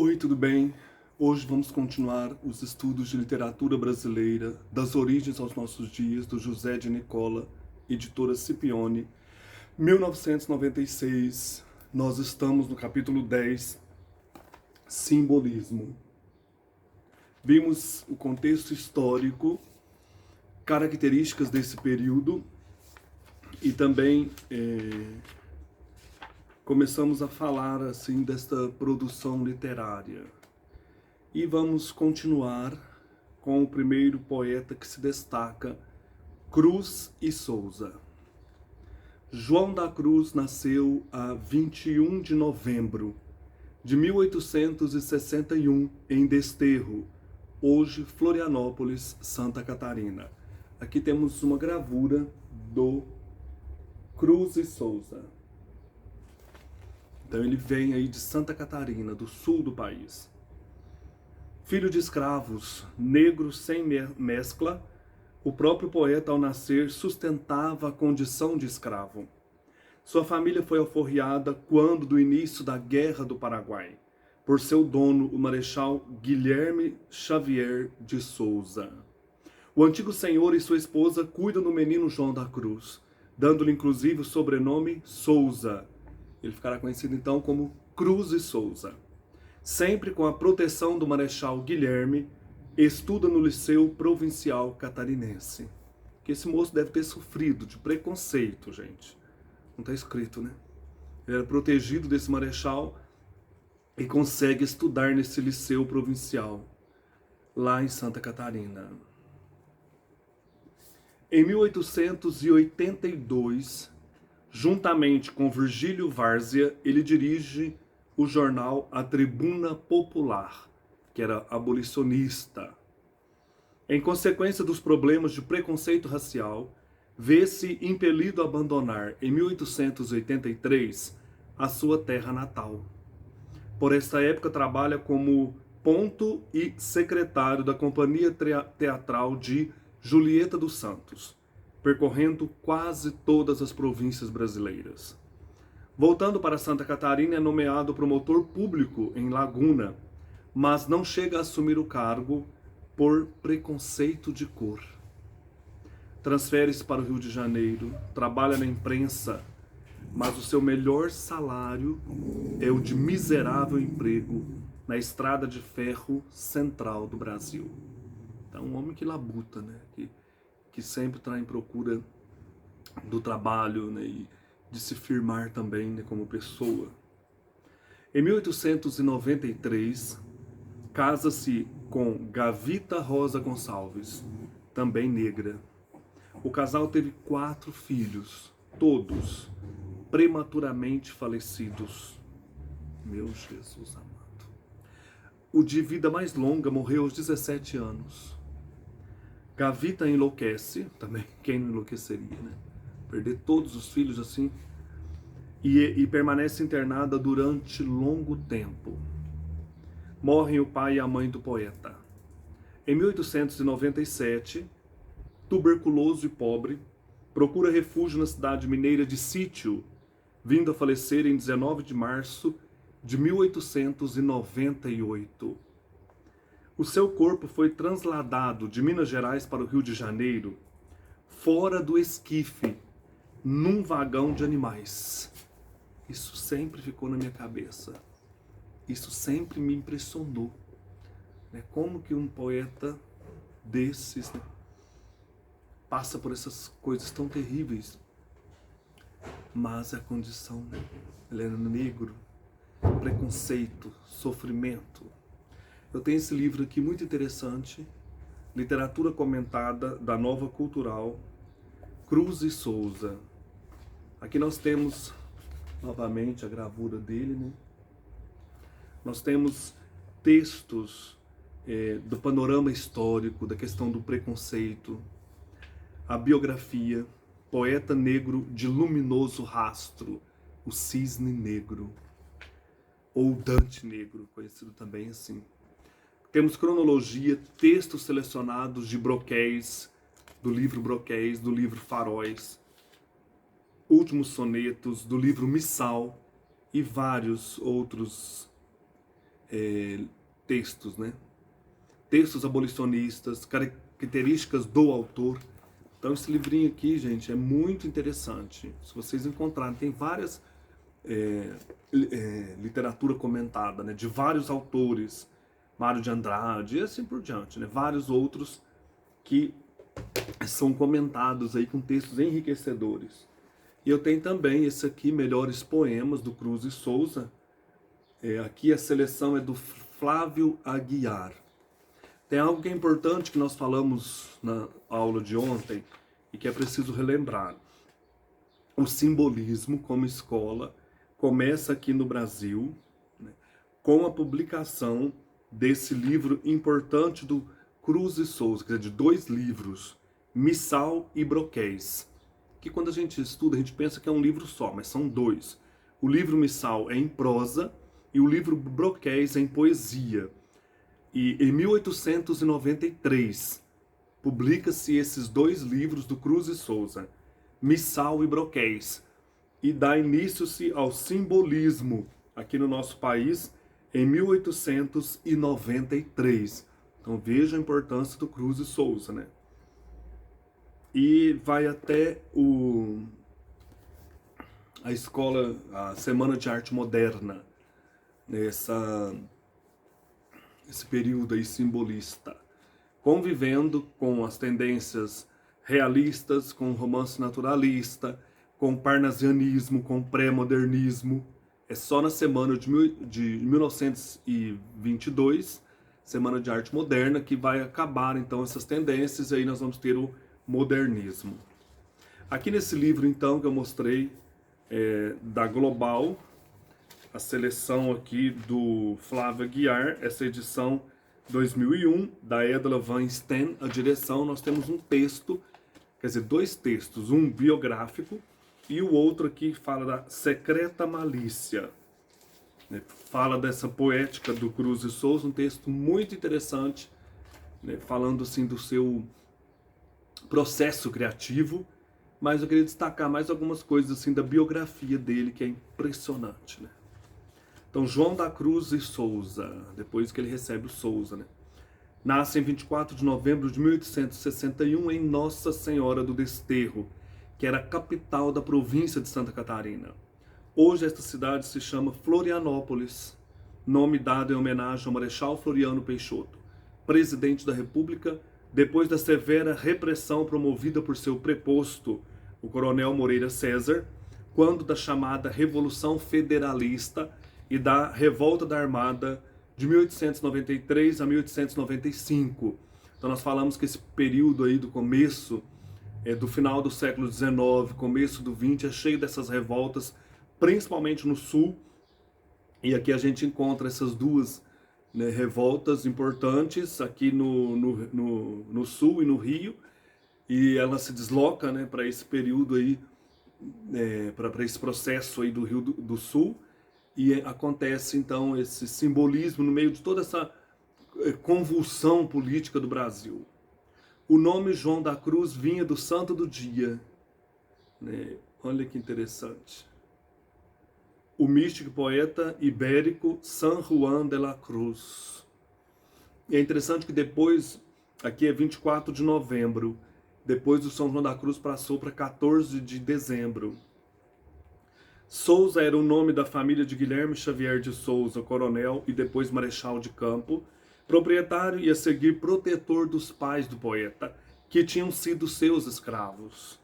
Oi, tudo bem? Hoje vamos continuar os estudos de literatura brasileira, das origens aos nossos dias, do José de Nicola, editora Scipione, 1996. Nós estamos no capítulo 10, Simbolismo. Vimos o contexto histórico, características desse período e também começamos a falar assim desta produção literária. E vamos continuar com o primeiro poeta que se destaca, Cruz e Souza. João da Cruz nasceu a 21 de novembro de 1861 em Desterro, hoje Florianópolis, Santa Catarina. Aqui temos uma gravura do Cruz e Souza. Então ele vem aí de Santa Catarina, do sul do país. Filho de escravos, negro sem mescla, o próprio poeta, ao nascer, sustentava a condição de escravo. Sua família foi alforriada quando do início da Guerra do Paraguai, por seu dono, o Marechal Guilherme Xavier de Souza. O antigo senhor e sua esposa cuidam do menino João da Cruz, dando-lhe inclusive o sobrenome Souza. Ele ficará conhecido então como Cruz e Souza. Sempre com a proteção do Marechal Guilherme, estuda no Liceu Provincial Catarinense. Que esse moço deve ter sofrido de preconceito, gente. Não está escrito, né? Ele era protegido desse marechal e consegue estudar nesse Liceu Provincial, lá em Santa Catarina. Em 1882, juntamente com Virgílio Várzea, ele dirige o jornal A Tribuna Popular, que era abolicionista. Em consequência dos problemas de preconceito racial, vê-se impelido a abandonar, em 1883, a sua terra natal. Por esta época trabalha como ponto e secretário da Companhia Teatral de Julieta dos Santos, percorrendo quase todas as províncias brasileiras. Voltando para Santa Catarina, é nomeado promotor público em Laguna, mas não chega a assumir o cargo por preconceito de cor. Transfere-se para o Rio de Janeiro, trabalha na imprensa, mas o seu melhor salário é o de miserável emprego na estrada de ferro central do Brasil. Então, um homem que labuta, né? Que sempre está em procura do trabalho, né? E de se firmar também, né, como pessoa. Em 1893, casa-se com Gavita Rosa Gonçalves, também negra. O casal teve 4 filhos, todos prematuramente falecidos. Meu Jesus amado. O de vida mais longa morreu aos 17 anos. Gavita enlouquece, também quem não enlouqueceria, né? Perder todos os filhos assim, e permanece internada durante longo tempo. Morrem o pai e a mãe do poeta. Em 1897, tuberculoso e pobre, procura refúgio na cidade mineira de Sítio, vindo a falecer em 19 de março de 1898. O seu corpo foi transladado de Minas Gerais para o Rio de Janeiro, fora do esquife, num vagão de animais. Isso sempre ficou na minha cabeça. Isso sempre me impressionou. Né? Como que um poeta desses, né, passa por essas coisas tão terríveis. Mas a condição, né? Ele era negro, preconceito, sofrimento. Eu tenho esse livro aqui muito interessante, Literatura Comentada da Nova Cultural, Cruz e Souza. Aqui nós temos novamente a gravura dele, né? Nós temos textos do panorama histórico, da questão do preconceito, a biografia, poeta negro de luminoso rastro, o Cisne Negro, ou Dante Negro, conhecido também assim. Temos cronologia, textos selecionados de Broquéis, do livro Faróis, últimos sonetos, do livro Missal e vários outros textos, né? Textos abolicionistas, características do autor. Então esse livrinho aqui, gente, é muito interessante. Se vocês encontrarem, tem várias literatura comentada, né, de vários autores, Mário de Andrade e assim por diante, né, vários outros que são comentados aí com textos enriquecedores. E eu tenho também esse aqui, Melhores Poemas, do Cruz e Souza. Aqui a seleção é do Flávio Aguiar. Tem algo que é importante que nós falamos na aula de ontem e que é preciso relembrar. O simbolismo como escola começa aqui no Brasil, né, com a publicação desse livro importante do Cruz e Souza, quer dizer, de 2 livros, Missal e Broquéis, que quando a gente estuda a gente pensa que é um livro só, mas são 2. O livro Missal é em prosa e o livro Broquéis é em poesia. E em 1893 publica-se esses 2 livros do Cruz e Souza, Missal e Broquéis, e dá início-se ao simbolismo aqui no nosso país em 1893. Então veja a importância do Cruz e Souza, né? E vai até a escola, a Semana de Arte Moderna, esse período aí simbolista, convivendo com as tendências realistas, com o romance naturalista, com o parnasianismo, com o pré-modernismo. É só na semana de 1922, Semana de Arte Moderna, que vai acabar então essas tendências, e aí nós vamos ter o modernismo. Aqui nesse livro então que eu mostrei, da Global, a seleção aqui do Flávio Aguiar, essa edição 2001, da Edla Van Steen, a direção, nós temos um texto, quer dizer, 2 textos, um biográfico e o outro aqui fala da Secreta Malícia, né? Fala dessa poética do Cruz e Souza, um texto muito interessante, né? Falando assim do seu processo criativo, mas eu queria destacar mais algumas coisas assim da biografia dele, que é impressionante, né? Então, João da Cruz e Souza, depois que ele recebe o Souza, né? Nasce em 24 de novembro de 1861 em Nossa Senhora do Desterro, que era a capital da província de Santa Catarina. Hoje esta cidade se chama Florianópolis, nome dado em homenagem ao Marechal Floriano Peixoto, presidente da República, depois da severa repressão promovida por seu preposto, o coronel Moreira César, quando da chamada Revolução Federalista e da Revolta da Armada de 1893 a 1895. Então nós falamos que esse período aí do começo, do final do século XIX, começo do XX, é cheio dessas revoltas, principalmente no Sul. E aqui a gente encontra essas 2, né, revoltas importantes aqui no Sul e no Rio, e ela se desloca, né, para esse período aí, para esse processo aí do Rio do Sul, e acontece então esse simbolismo no meio de toda essa convulsão política do Brasil. O nome João da Cruz vinha do Santo do Dia, né? Olha que interessante. O místico poeta ibérico San Juan de la Cruz. E é interessante que depois, aqui é 24 de novembro, depois do São João da Cruz passou para 14 de dezembro. Souza era o nome da família de Guilherme Xavier de Souza, coronel e depois marechal de campo, proprietário e a seguir protetor dos pais do poeta, que tinham sido seus escravos.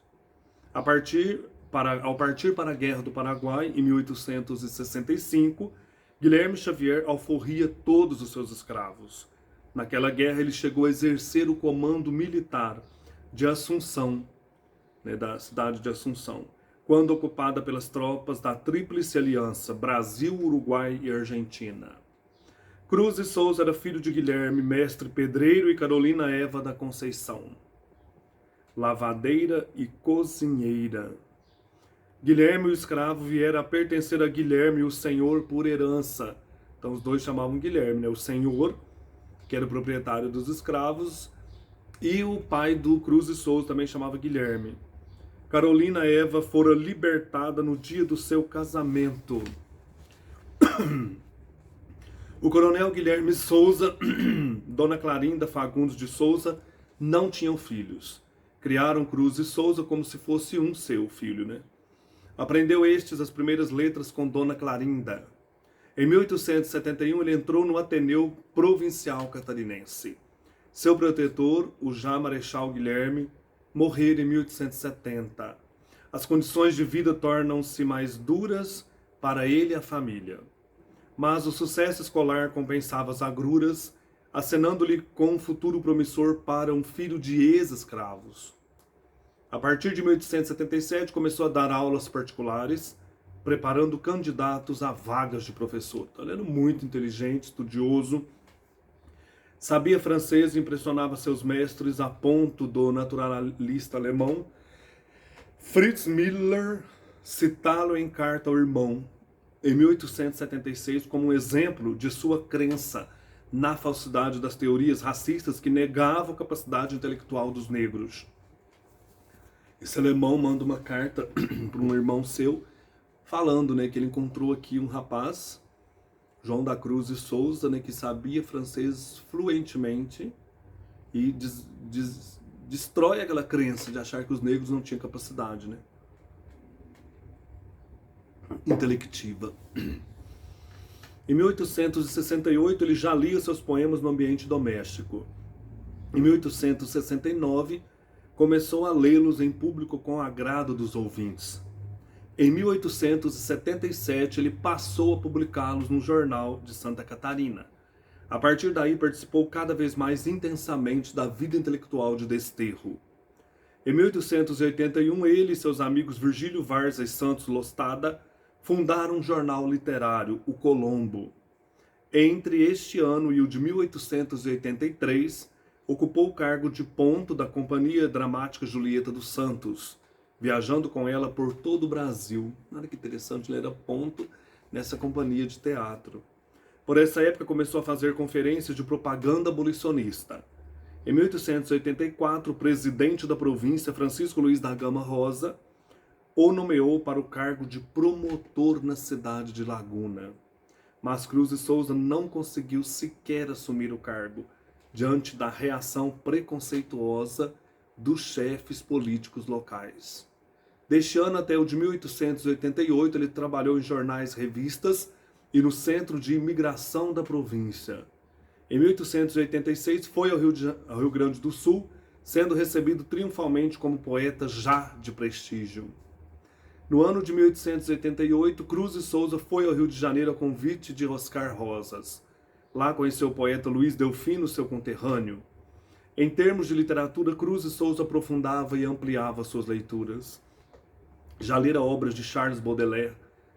Ao partir para a Guerra do Paraguai, em 1865, Guilherme Xavier alforria todos os seus escravos. Naquela guerra ele chegou a exercer o comando militar de Assunção, né, da cidade de Assunção, quando ocupada pelas tropas da Tríplice Aliança, Brasil, Uruguai e Argentina. Cruz e Souza era filho de Guilherme, mestre pedreiro, e Carolina Eva da Conceição, lavadeira e cozinheira. Guilherme, o escravo, viera a pertencer a Guilherme, o senhor, por herança. Então os dois chamavam Guilherme, né? O senhor, que era o proprietário dos escravos, e o pai do Cruz e Souza também chamava Guilherme. Carolina Eva fora libertada no dia do seu casamento. O coronel Guilherme Souza, Dona Clarinda Fagundes de Souza, não tinham filhos. Criaram Cruz e Souza como se fosse um seu filho, né? Aprendeu estes as primeiras letras com Dona Clarinda. Em 1871, ele entrou no Ateneu Provincial Catarinense. Seu protetor, o já Marechal Guilherme, morreu em 1870. As condições de vida tornam-se mais duras para ele e a família. Mas o sucesso escolar compensava as agruras, acenando-lhe com um futuro promissor para um filho de ex-escravos. A partir de 1877, começou a dar aulas particulares, preparando candidatos a vagas de professor. Então, ele era muito inteligente, estudioso, sabia francês e impressionava seus mestres a ponto do naturalista alemão Fritz Miller citá-lo em carta ao irmão, em 1876, como um exemplo de sua crença na falsidade das teorias racistas que negavam a capacidade intelectual dos negros. Esse alemão manda uma carta para um irmão seu, falando, né, que ele encontrou aqui um rapaz, João da Cruz e Souza, né, que sabia francês fluentemente e destrói aquela crença de achar que os negros não tinham capacidade, né, intelectiva. Em 1868, ele já lia seus poemas no ambiente doméstico. Em 1869, começou a lê-los em público com agrado dos ouvintes. Em 1877, ele passou a publicá-los no Jornal de Santa Catarina. A partir daí, participou cada vez mais intensamente da vida intelectual de Desterro. Em 1881, ele e seus amigos Virgílio Várzea e Santos Lostada fundaram um jornal literário, o Colombo. Entre este ano e o de 1883, ocupou o cargo de ponto da Companhia Dramática Julieta dos Santos, viajando com ela por todo o Brasil. Olha que interessante, ele era ponto nessa companhia de teatro. Por essa época começou a fazer conferências de propaganda abolicionista. Em 1884, o presidente da província, Francisco Luiz da Gama Rosa, o nomeou para o cargo de promotor na cidade de Laguna. Mas Cruz e Souza não conseguiu sequer assumir o cargo, diante da reação preconceituosa dos chefes políticos locais. Deste ano até o de 1888, ele trabalhou em jornais, revistas e no Centro de Imigração da província. Em 1886, foi ao Rio Grande do Sul, sendo recebido triunfalmente como poeta já de prestígio. No ano de 1888, Cruz e Souza foi ao Rio de Janeiro a convite de Oscar Rosas. Lá conheceu o poeta Luiz Delfino, seu conterrâneo. Em termos de literatura, Cruz e Souza aprofundava e ampliava suas leituras. Já lera obras de Charles Baudelaire,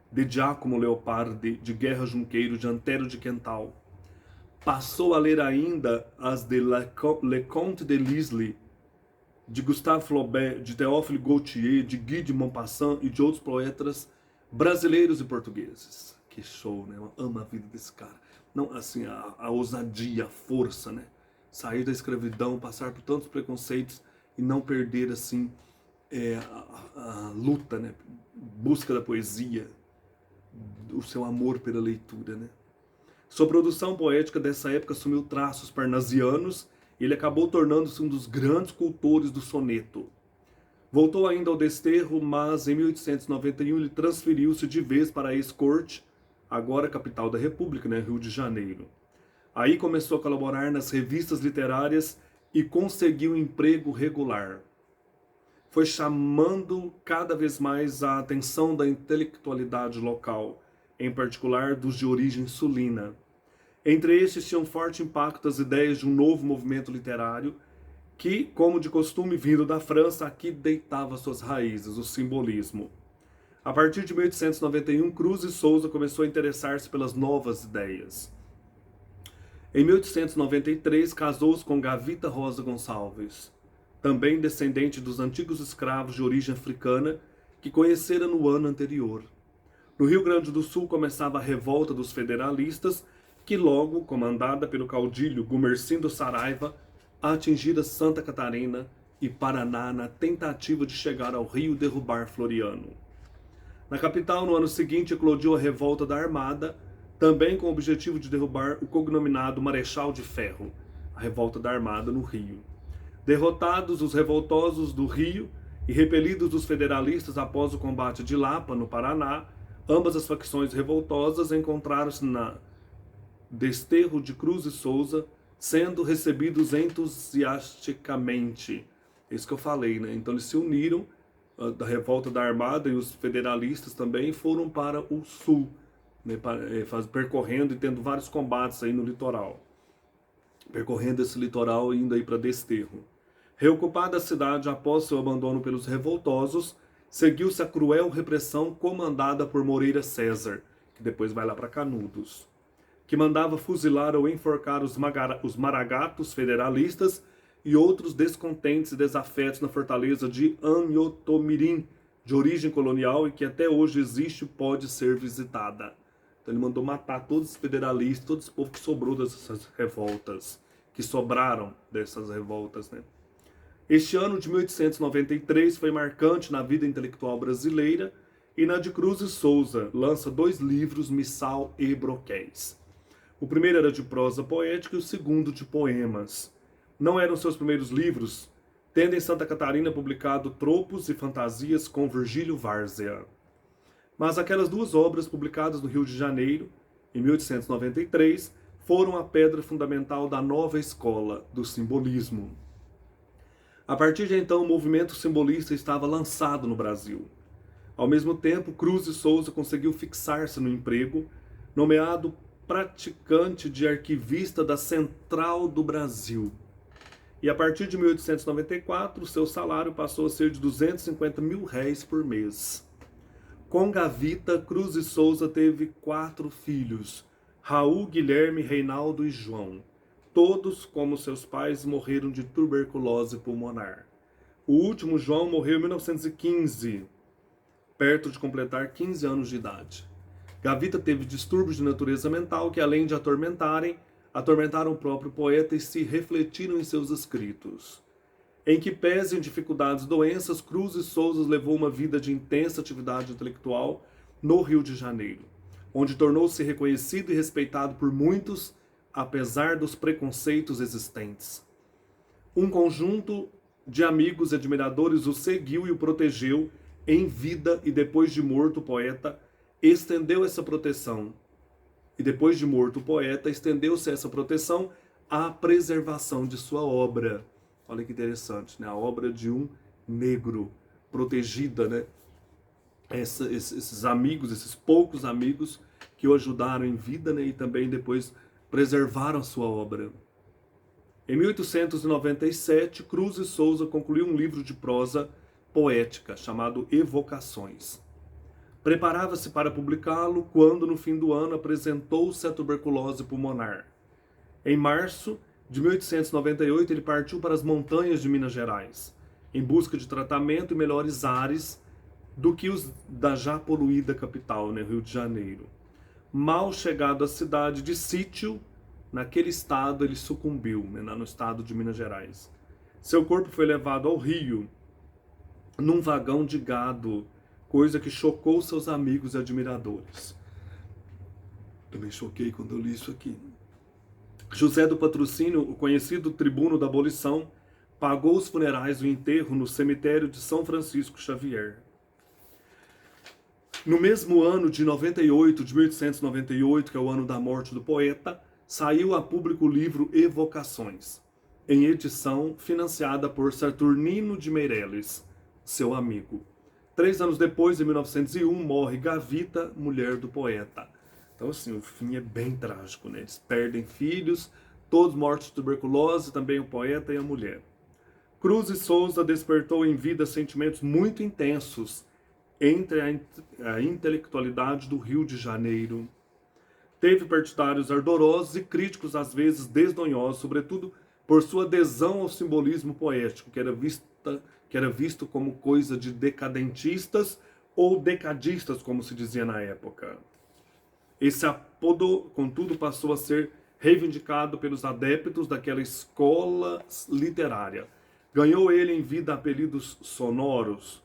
de Giacomo Leopardi, de Guerra Junqueiro, de Antero de Quental. Passou a ler ainda as de Le Comte de Lisle, de Gustave Flaubert, de Théophile Gautier, de Guy de Maupassant e de outros poetas brasileiros e portugueses. Que show, né? Eu amo a vida desse cara. Não, assim, a ousadia, a força, né? Sair da escravidão, passar por tantos preconceitos e não perder, assim, a luta, né? Busca da poesia, o seu amor pela leitura, né? Sua produção poética dessa época assumiu traços parnasianos e ele acabou tornando-se um dos grandes cultores do soneto. Voltou ainda ao Desterro, mas em 1891 ele transferiu-se de vez para a ex-corte, agora capital da República, né, Rio de Janeiro. Aí começou a colaborar nas revistas literárias e conseguiu um emprego regular. Foi chamando cada vez mais a atenção da intelectualidade local, em particular dos de origem sulina. Entre estes tinham forte impacto as ideias de um novo movimento literário que, como de costume vindo da França, aqui deitava suas raízes, o simbolismo. A partir de 1891, Cruz e Souza começou a interessar-se pelas novas ideias. Em 1893, casou-se com Gavita Rosa Gonçalves, também descendente dos antigos escravos de origem africana que conhecera no ano anterior. No Rio Grande do Sul começava a revolta dos federalistas, que logo, comandada pelo caudilho Gumercindo Saraiva, atingira Santa Catarina e Paraná na tentativa de chegar ao Rio e derrubar Floriano. Na capital, no ano seguinte, eclodiu a revolta da Armada, também com o objetivo de derrubar o cognominado Marechal de Ferro, a revolta da Armada no Rio. Derrotados os revoltosos do Rio e repelidos os federalistas após o combate de Lapa, no Paraná, ambas as facções revoltosas encontraram-se na desterro de Cruz e Souza, sendo recebidos entusiasticamente. É isso que eu falei, né? Então eles se uniram, da revolta da Armada, e os federalistas também foram para o sul, né? Percorrendo e tendo vários combates aí no litoral. Percorrendo esse litoral e indo aí para Desterro. Reocupada a cidade após seu abandono pelos revoltosos, seguiu-se a cruel repressão comandada por Moreira César, que depois vai lá para Canudos, que mandava fuzilar ou enforcar os maragatos federalistas e outros descontentes e desafetos na fortaleza de Anhotomirim, de origem colonial e que até hoje existe e pode ser visitada. Então ele mandou matar todos os federalistas, todo esse povo que sobrou dessas revoltas, que sobraram dessas revoltas, né? Este ano de 1893 foi marcante na vida intelectual brasileira e na de Cruz e Souza lança 2 livros, Missal e Broquéis. O primeiro era de prosa poética e o segundo de poemas. Não eram seus primeiros livros, tendo em Santa Catarina publicado Tropos e Fantasias com Virgílio Várzea. Mas aquelas 2 obras publicadas no Rio de Janeiro, em 1893, foram a pedra fundamental da nova escola do simbolismo. A partir de então, o movimento simbolista estava lançado no Brasil. Ao mesmo tempo, Cruz e Souza conseguiu fixar-se no emprego, nomeado praticante de arquivista da Central do Brasil. E a partir de 1894, seu salário passou a ser de R$250 mil por mês. Com Gavita, Cruz e Souza teve 4 filhos, Raul, Guilherme, Reinaldo e João. Todos, como seus pais, morreram de tuberculose pulmonar. O último, João, morreu em 1915, perto de completar 15 anos de idade. Gavita teve distúrbios de natureza mental que, além de atormentaram o próprio poeta e se refletiram em seus escritos. Em que pese em dificuldades e doenças, Cruz e Souza levou uma vida de intensa atividade intelectual no Rio de Janeiro, onde tornou-se reconhecido e respeitado por muitos, apesar dos preconceitos existentes. Um conjunto de amigos e admiradores o seguiu e o protegeu em vida, e depois de morto o poeta estendeu essa proteção. E depois de morto o poeta, estendeu-se essa proteção à preservação de sua obra. Olha que interessante, né? A obra de um negro, protegida, né? Esses amigos, esses poucos amigos que o ajudaram em vida, né? E também depois preservaram a sua obra. Em 1897, Cruz e Souza concluiu um livro de prosa poética chamado Evocações. Preparava-se para publicá-lo quando, no fim do ano, apresentou-se a tuberculose pulmonar. Em março de 1898, ele partiu para as montanhas de Minas Gerais, em busca de tratamento e melhores ares do que os da já poluída capital, né, Rio de Janeiro. Mal chegado à cidade de Sítio, naquele estado ele sucumbiu, né, no estado de Minas Gerais. Seu corpo foi levado ao Rio, num vagão de gado, coisa que chocou seus amigos e admiradores. Também choquei quando eu li isso aqui. José do Patrocínio, o conhecido tribuno da abolição, pagou os funerais do enterro no cemitério de São Francisco Xavier. No mesmo ano de 1898, que é o ano da morte do poeta, saiu a público o livro Evocações, em edição financiada por Saturnino de Meireles, seu amigo. 3 anos depois, em 1901, morre Gavita, mulher do poeta. Então, assim, o fim é bem trágico, né? Eles perdem filhos, todos mortos de tuberculose, também o poeta e a mulher. Cruz e Souza despertou em vida sentimentos muito intensos entre a intelectualidade do Rio de Janeiro. Teve partidários ardorosos e críticos, às vezes desdonhosos, sobretudo por sua adesão ao simbolismo poético, que era visto como coisa de decadentistas ou decadistas, como se dizia na época. Esse apodo, contudo, passou a ser reivindicado pelos adeptos daquela escola literária. Ganhou ele em vida apelidos sonoros.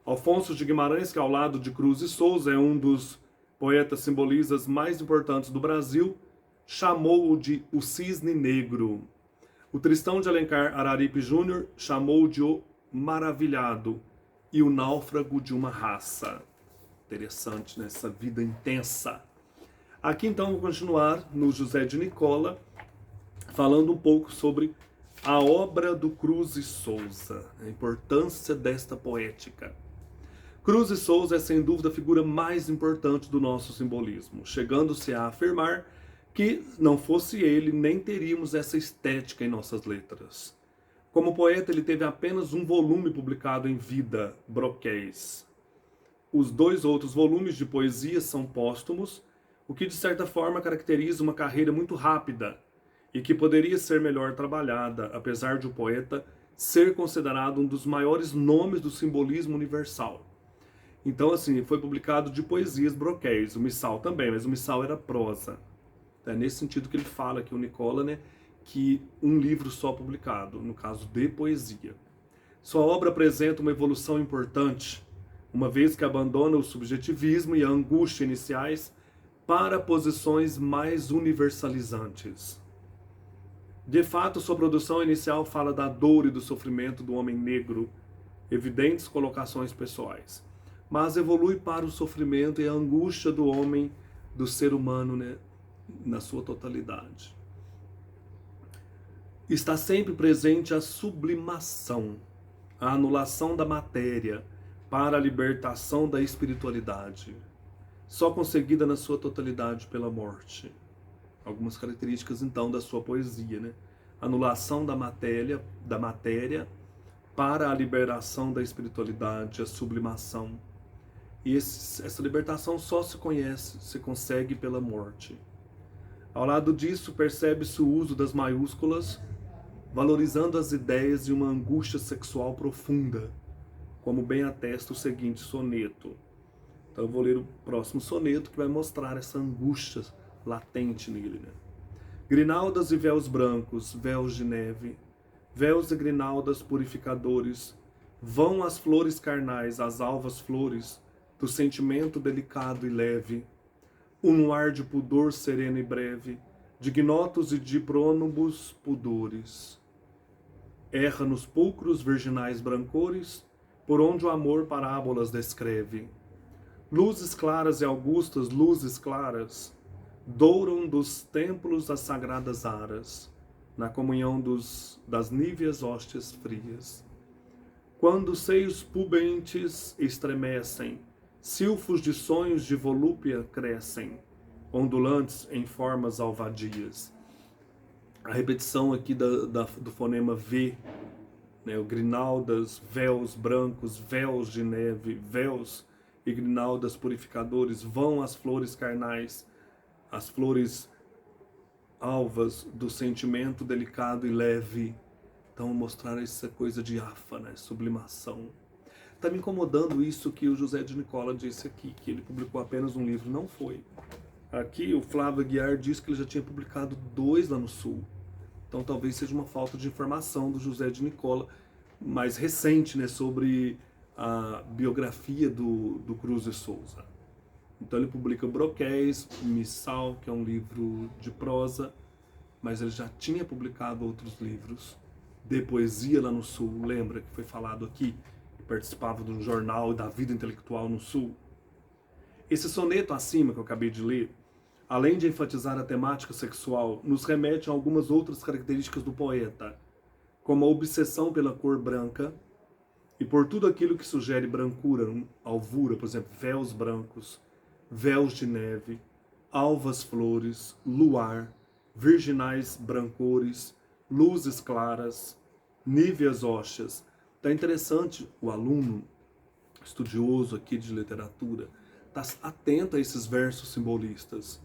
Alfonso de Guimarães, que ao lado de Cruz e Souza é um dos poeta simboliza as mais importantes do Brasil, chamou-o de o Cisne Negro. O Tristão de Alencar Araripe Júnior chamou-o de o Maravilhado e o Náufrago de uma Raça. Interessante, né? Essa vida intensa. Aqui então vou continuar no José de Nicola, falando um pouco sobre a obra do Cruz e Souza, a importância desta poética. Cruz e Souza é sem dúvida a figura mais importante do nosso simbolismo, chegando-se a afirmar que não fosse ele, nem teríamos essa estética em nossas letras. Como poeta, ele teve apenas um volume publicado em vida, Broquéis. Os 2 outros volumes de poesia são póstumos, o que de certa forma caracteriza uma carreira muito rápida e que poderia ser melhor trabalhada, apesar de o poeta ser considerado um dos maiores nomes do simbolismo universal. Então, assim, foi publicado de poesias Broquéis, o Missal também, mas o Missal era prosa. É nesse sentido que ele fala aqui, o Nicola, né, que um livro só publicado, no caso de poesia. Sua obra apresenta uma evolução importante, uma vez que abandona o subjetivismo e a angústia iniciais para posições mais universalizantes. De fato, sua produção inicial fala da dor e do sofrimento do homem negro, evidentes colocações pessoais, mas evolui para o sofrimento e a angústia do homem, do ser humano, né, na sua totalidade. Está sempre presente a sublimação, a anulação da matéria para a libertação da espiritualidade, só conseguida na sua totalidade pela morte. Algumas características então da sua poesia, né? Anulação da matéria para a liberação da espiritualidade, a sublimação. E essa libertação só se consegue pela morte. Ao lado disso, percebe-se o uso das maiúsculas, valorizando as ideias de uma angústia sexual profunda, como bem atesta o seguinte soneto. Então eu vou ler o próximo soneto que vai mostrar essa angústia latente nele, né? Grinaldas e véus brancos, véus de neve, véus e grinaldas purificadores, vão as flores carnais, as alvas flores do sentimento delicado e leve, um ar de pudor sereno e breve, de gnotos e de prônubos pudores. Erra nos pulcros virginais brancores, por onde o amor parábolas descreve. Luzes claras e augustas, luzes claras, douram dos templos as sagradas aras, na comunhão das níveas hóstias frias. Quando seios pubentes estremecem, silfos de sonhos de volúpia crescem, ondulantes em formas alvadias. A repetição aqui do fonema V, né, o grinaldas, véus brancos, véus de neve, véus e grinaldas purificadores, vão as flores carnais, as flores alvas do sentimento delicado e leve. Então mostrar essa coisa diáfana, sublimação. Está me incomodando isso que o José de Nicola disse aqui, que ele publicou apenas um livro. Não foi. Aqui o Flávio Aguiar diz que ele já tinha publicado 2 lá no Sul. Então talvez seja uma falta de informação do José de Nicola, mais recente, né, sobre a biografia do Cruz e Souza. Então ele publica Broquéis, Missal, que é um livro de prosa, mas ele já tinha publicado outros livros de poesia lá no Sul. Lembra que foi falado aqui? Participava de um jornal da vida intelectual no Sul. Esse soneto acima que eu acabei de ler, além de enfatizar a temática sexual, nos remete a algumas outras características do poeta, como a obsessão pela cor branca e por tudo aquilo que sugere brancura, alvura, por exemplo, véus brancos, véus de neve, alvas flores, luar, virginais brancores, luzes claras, níveas hóstias. Tá interessante o aluno estudioso aqui de literatura tá atento a esses versos simbolistas,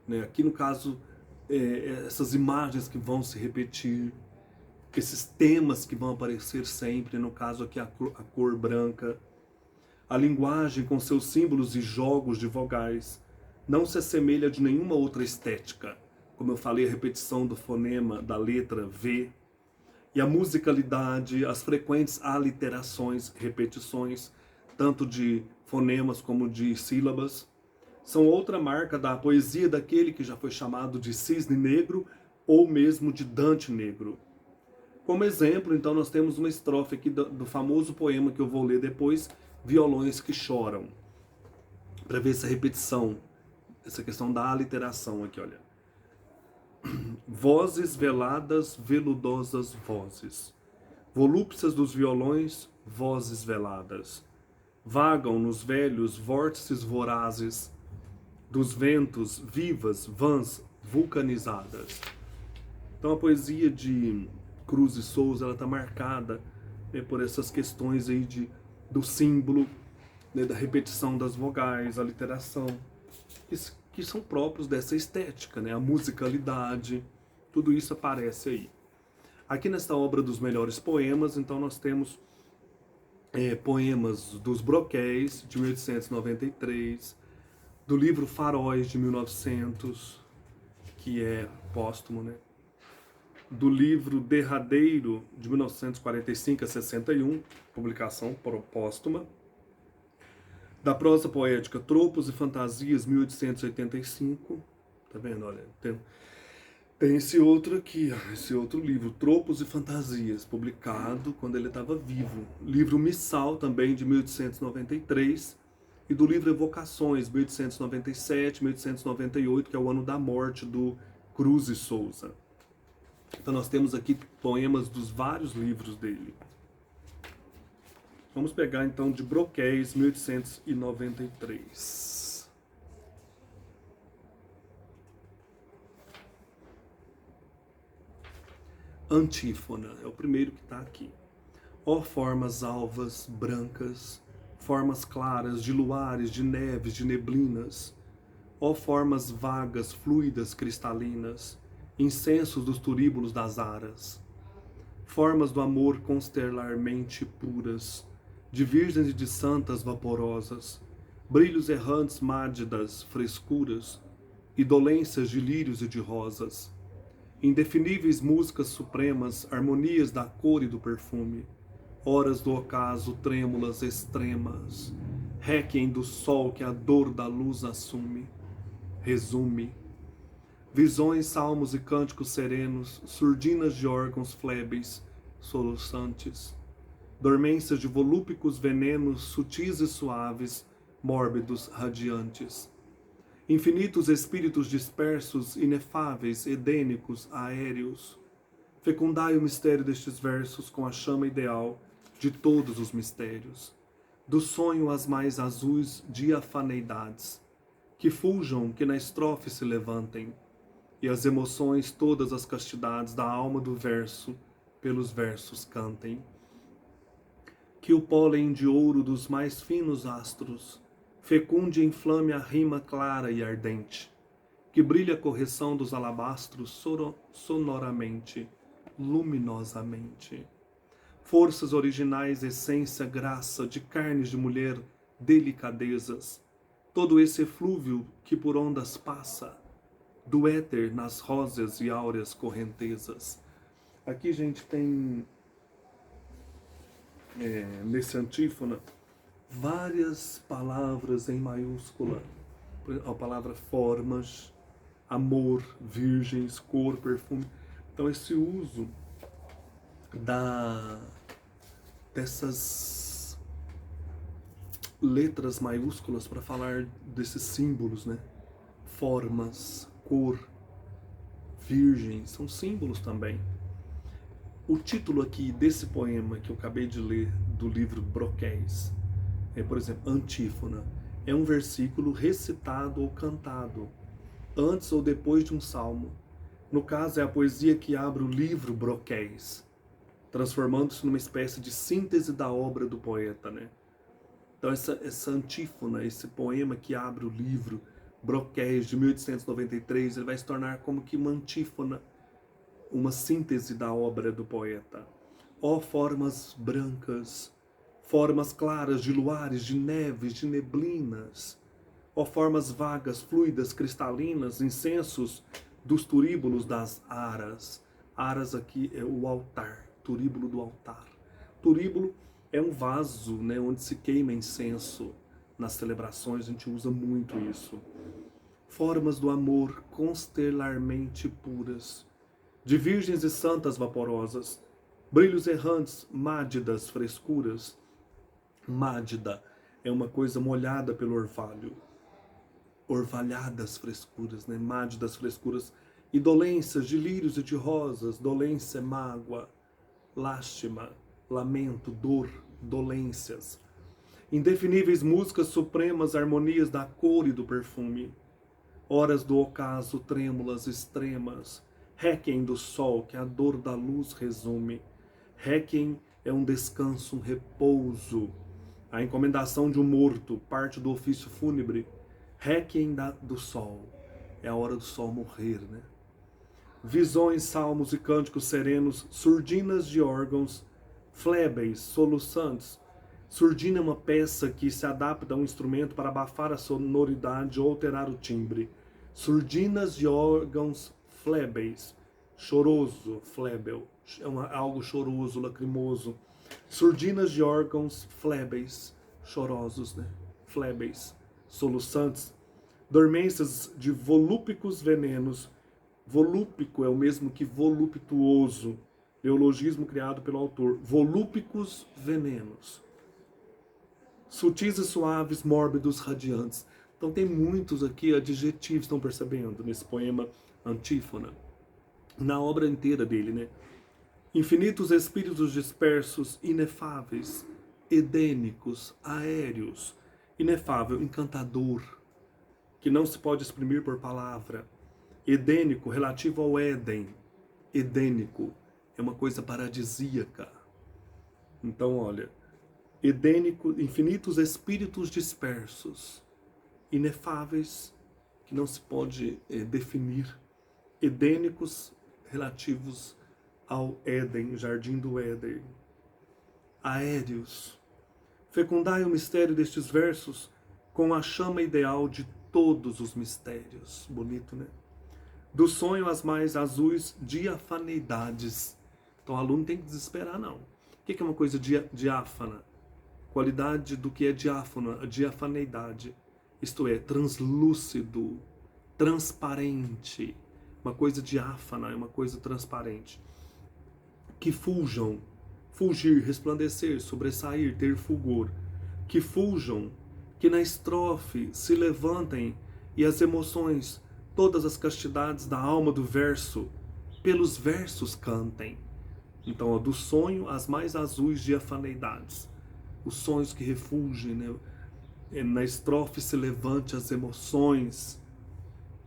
né? Aqui no caso, essas imagens que vão se repetir, esses temas que vão aparecer sempre, no caso aqui a cor branca, a linguagem com seus símbolos e jogos de vogais não se assemelha de nenhuma outra estética, como eu falei, a repetição do fonema da letra V, e a musicalidade, as frequentes aliterações, repetições, tanto de fonemas como de sílabas, são outra marca da poesia daquele que já foi chamado de Cisne Negro ou mesmo de Dante Negro. Como exemplo, então, nós temos uma estrofe aqui do famoso poema que eu vou ler depois, Violões que Choram, para ver essa repetição, essa questão da aliteração aqui, olha. Vozes veladas, veludosas vozes, volúpcias dos violões, vozes veladas, vagam nos velhos vórtices vorazes dos ventos, vivas, vãs, vulcanizadas. Então a poesia de Cruz e Souza, ela está marcada, né, por essas questões aí do símbolo, né, da repetição das vogais, a literação, que são próprios dessa estética, né, a musicalidade, tudo isso aparece aí. Aqui nesta obra dos melhores poemas, então nós temos poemas dos Broquéis, de 1893, do livro Faróis, de 1900, que é póstumo, né? Do livro Derradeiro, de 1945 a 61, publicação póstuma. Da prosa poética Tropos e Fantasias, 1885. Tá vendo? Olha, tem esse outro aqui, esse outro livro, Tropos e Fantasias, publicado quando ele estava vivo. Livro Missal, também, de 1893. E do livro Evocações, 1897, 1898, que é o ano da morte do Cruz e Souza. Então nós temos aqui poemas dos vários livros dele. Vamos pegar então de Broquéis, 1893. Antífona, é o primeiro que está aqui. Ó formas alvas, brancas, formas claras de luares, de neves, de neblinas, ó formas vagas, fluidas, cristalinas, incensos dos turíbulos das aras, formas do amor constelarmente puras, de virgens e de santas vaporosas, brilhos errantes mádidas, frescuras, e dolências de lírios e de rosas, indefiníveis músicas supremas, harmonias da cor e do perfume, horas do ocaso trêmulas extremas, réquiem do sol que a dor da luz assume, resume, visões, salmos e cânticos serenos, surdinas de órgãos flébeis, soluçantes, dormências de volúpicos venenos, sutis e suaves, mórbidos, radiantes, infinitos espíritos dispersos, inefáveis, edênicos, aéreos. Fecundai o mistério destes versos com a chama ideal de todos os mistérios, do sonho às mais azuis diafaneidades, que fuljam, que na estrofe se levantem, e as emoções, todas as castidades da alma do verso, pelos versos cantem. Que o pólen de ouro dos mais finos astros fecunde e inflame a rima clara e ardente, que brilhe a correção dos alabastros sonoramente, luminosamente. Forças originais, essência, graça, de carnes de mulher, delicadezas, todo esse eflúvio que por ondas passa, do éter nas róseas e áureas correntezas. Aqui, gente, tem, nesse antífona, várias palavras em maiúscula. A palavra formas, amor, virgens, cor, perfume. Então esse uso dessas letras maiúsculas para falar desses símbolos, né? Formas, cor, virgem, são símbolos também. O título aqui desse poema que eu acabei de ler do livro Broquéis, por exemplo, antífona, é um versículo recitado ou cantado, antes ou depois de um salmo. No caso, é a poesia que abre o livro Broquéis, transformando-se numa espécie de síntese da obra do poeta, né? Então essa antífona, esse poema que abre o livro Broquéis, de 1893, ele vai se tornar como que uma antífona, uma síntese da obra do poeta. Ó formas brancas, formas claras de luares, de neves, de neblinas, ó formas vagas, fluidas, cristalinas, incensos dos turíbulos das aras. Aras aqui é o altar, turíbulo do altar. Turíbulo é um vaso, né, onde se queima incenso. Nas celebrações a gente usa muito isso. formas do amor constelarmente puras, de virgens e santas vaporosas, brilhos errantes, mádidas frescuras. Mádida é uma coisa molhada pelo orvalho, orvalhadas frescuras, né? Mádidas frescuras, e dolências de lírios e de rosas, dolência é mágoa, lástima, lamento, dor, dolências. Indefiníveis músicas supremas, harmonias da cor e do perfume. Horas do ocaso, trêmulas, extremas. Réquiem do sol, que a dor da luz resume. Réquiem é um descanso, um repouso. A encomendação de um morto, parte do ofício fúnebre. Réquiem do sol, é a hora do sol morrer, né? Visões, salmos e cânticos serenos, surdinas de órgãos, flébeis, soluçantes. Surdina é uma peça que se adapta a um instrumento para abafar a sonoridade ou alterar o timbre. Surdinas de órgãos flébeis, choroso, flébel, é algo choroso, lacrimoso. Surdinas de órgãos flébeis, chorosos, né? Flébeis, soluçantes. Dormências de volúpicos venenos. Volúpico é o mesmo que voluptuoso, neologismo criado pelo autor. Volúpicos venenos. Sutis e suaves, mórbidos, radiantes. Então tem muitos aqui adjetivos, estão percebendo, nesse poema Antífona. Na obra inteira dele, né? Infinitos espíritos dispersos, inefáveis, edênicos, aéreos. Inefável, encantador, que não se pode exprimir por palavra. Edênico, relativo ao Éden. Edênico é uma coisa paradisíaca. Então, olha, edênico, infinitos espíritos dispersos, inefáveis, que não se pode definir. Edênicos, relativos ao Éden, jardim do Éden. Aéreos. Fecundai o mistério destes versos com a chama ideal de todos os mistérios. Bonito, né? Do sonho às mais azuis diafaneidades. Então o aluno tem que desesperar, não. O que é uma coisa diáfana? Qualidade do que é diáfano, a diafaneidade. Isto é, translúcido, transparente. Uma coisa diáfana é uma coisa transparente. Que fulgam, fulgir, resplandecer, sobressair, ter fulgor. Que fulgam, que na estrofe se levantem e as emoções, todas as castidades da alma do verso, pelos versos cantem. Então, ó, do sonho às mais azuis diafaneidades. Os sonhos que refulgem, né? Na estrofe se levante as emoções,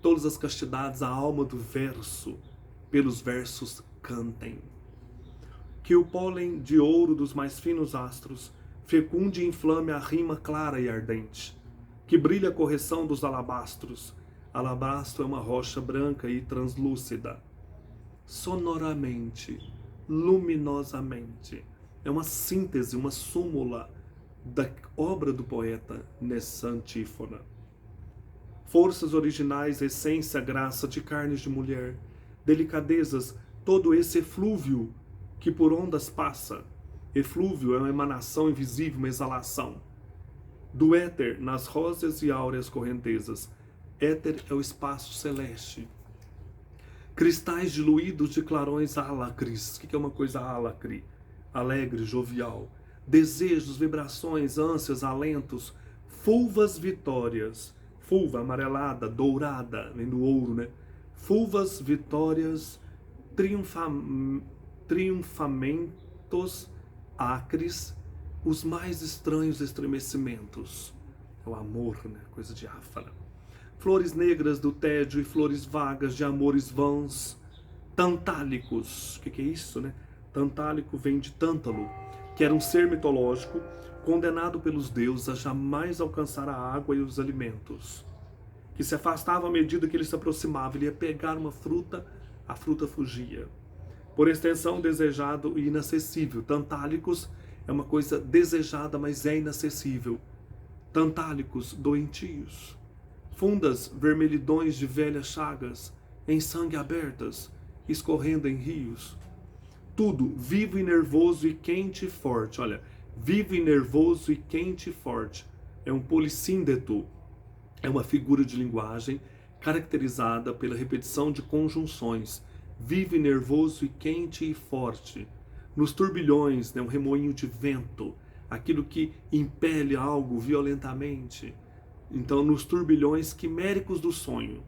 todas as castidades, a alma do verso, pelos versos cantem. Que o pólen de ouro dos mais finos astros fecunde e inflame a rima clara e ardente. Que brilhe a correção dos alabastros. Alabastro é uma rocha branca e translúcida. Sonoramente, luminosamente. É uma síntese, uma súmula da obra do poeta nessa antífona. Forças originais, essência, graça de carnes de mulher, delicadezas, todo esse eflúvio que por ondas passa. Eflúvio é uma emanação invisível, uma exalação. Do éter nas róseas e áureas correntezas. Éter é o espaço celeste. Cristais diluídos de clarões álacres. O que é uma coisa álacre? Alegre, jovial. Desejos, vibrações, ânsias, alentos. Fulvas vitórias. Fulva amarelada, dourada, vem do ouro, né? Fulvas vitórias, triunfamentos acres, os mais estranhos estremecimentos. É o amor, né? Coisa diáfana. Flores negras do tédio e flores vagas de amores vãos. Tantálicos. O que é isso, né? Tantálico vem de Tântalo, que era um ser mitológico condenado pelos deuses a jamais alcançar a água e os alimentos, que se afastava à medida que ele se aproximava. Ele ia pegar uma fruta, a fruta fugia. Por extensão, desejado e inacessível. Tantálicos é uma coisa desejada, mas é inacessível. Tantálicos, doentios. Fundas vermelhidões de velhas chagas, em sangue abertas, escorrendo em rios. Tudo vivo e nervoso e quente e forte. Olha, vivo e nervoso e quente e forte. É um polissíndeto. É uma figura de linguagem caracterizada pela repetição de conjunções, vivo e nervoso e quente e forte. Nos turbilhões, né, um remoinho de vento, aquilo que impele algo violentamente. Então, nos turbilhões quiméricos do sonho,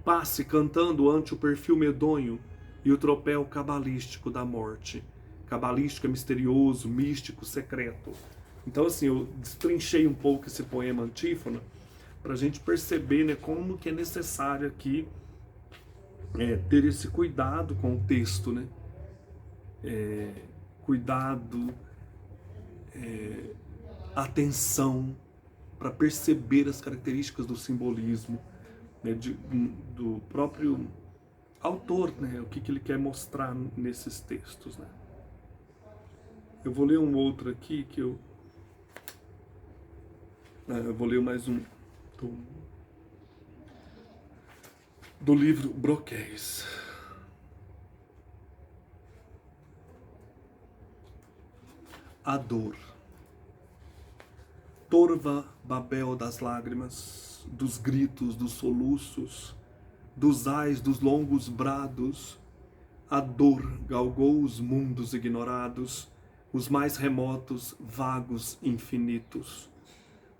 passe cantando ante o perfil medonho e o tropel cabalístico da morte. Cabalístico é misterioso, místico, secreto. Então, assim, eu destrinchei um pouco esse poema Antífona para a gente perceber, né, como que é necessário aqui ter esse cuidado com o texto, né? Cuidado, atenção para perceber as características do simbolismo, né, do próprio autor, né, o que ele quer mostrar nesses textos, né? Eu vou ler um outro aqui que eu vou ler mais um do livro Broquéis. A dor. Torva Babel das lágrimas, dos gritos, dos soluços, dos ais, dos longos brados, a dor galgou os mundos ignorados, os mais remotos, vagos, infinitos.